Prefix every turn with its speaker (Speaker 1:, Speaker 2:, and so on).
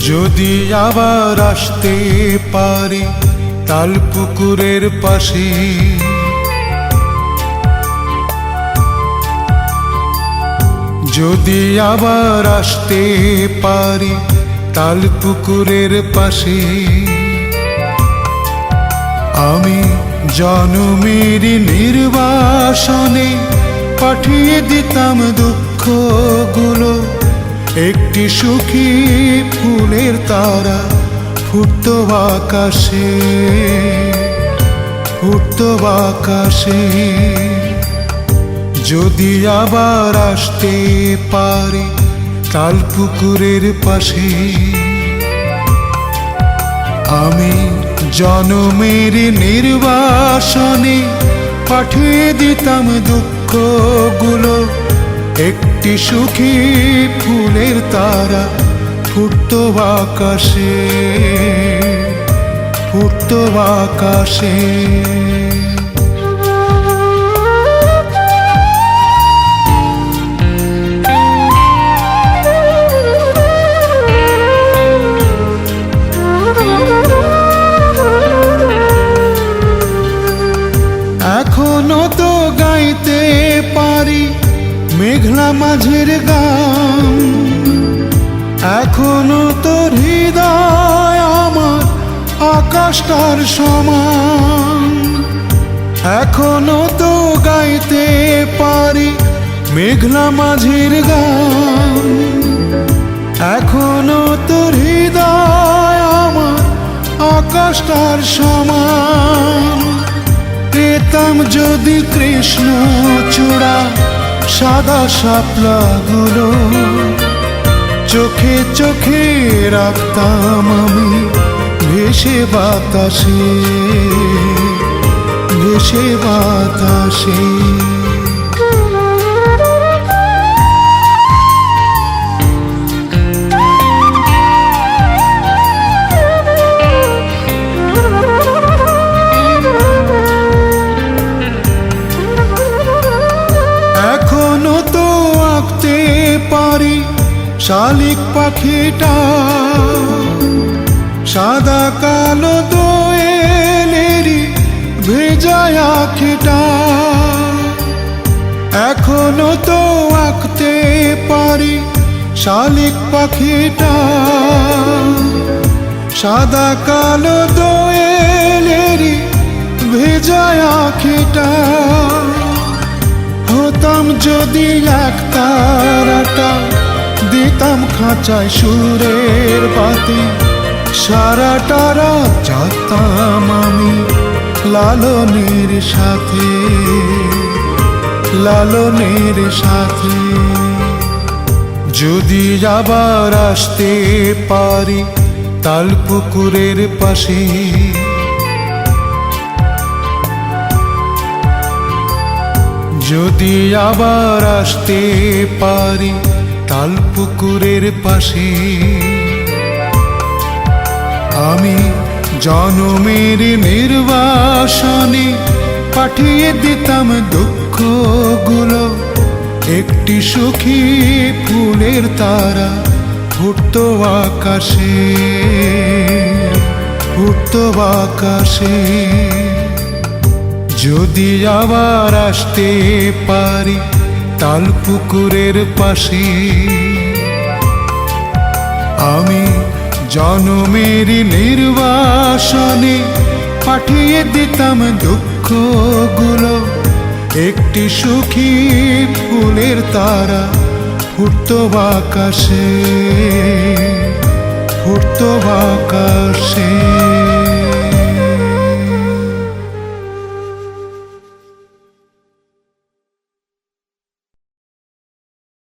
Speaker 1: যদি আবার আসতে পারি তালপুকুরের পাশে, যদি আবার আসতে পারি তালপুকুরের পাশে, আমি জনমের নির্বাসনে পাঠিয়ে দিতাম দুঃখগুলো। একটি সুখী ফুলের তারা ফুটতো আকাশে, ফুটতো আকাশে। যদি আবার আসতে পারি তালপুকুরের পাশে, আমি জনমের নির্বাসনে পাঠিয়ে দিতাম দুঃখগুলো। একটি সুখী ফুলের তারা ফুটতো আকাশে, ফুটতো আকাশে। এখনো তো গাইতে পারি মেঘলা মাঝের গান, এখনো তোর হৃদয় আমার আকাশটার সমান। এখনো তো গাইতে পারি মেঘলা মাঝের গান, এখনো তোর হৃদয় আমার আকাশটার সমান। পেতাম যদি কৃষ্ণ চূড়া সাদা শাপলাগুলো, চোখে চোখে রাখতাম আমি ভেসে বাতাসে, ভেসে বাতাসে। এখনো তো আঁকতে পারি শালিক পাখিটা, সাদা কালো দোয়েলেরই ভেজা আঁখিটা। এখনো তো আঁকতে পারি শালিক পাখিটা, সাদা কালো দোয়েলেরই ভেজা আঁখিটা। হতাম যদি এক তারাটা দিতাম খাঁচায় সুরের বাতি, সারাটা রাত জাগতাম আমি লালনের সাথে, লালনের সাথে। যদি আবার আসতে পারি তালপুকুরের পাশে, যদি আবার আসতে পারি তালপুকুরের পাশে, আমি জনমের নির্বাসনে পাঠিয়ে দিতাম দুঃখগুলো। একটি সুখী ফুলের তারা ফুটতো আকাশে, ফুটতো আকাশে। যদি আবার আসতে পারি তালপুকুরের পাশে, আমি জনমের নির্বাসনে পাঠিয়ে দিতাম দুঃখগুলো। একটি সুখী ফুলের তারা ফুটতো আকাশে, ফুটতো আকাশে।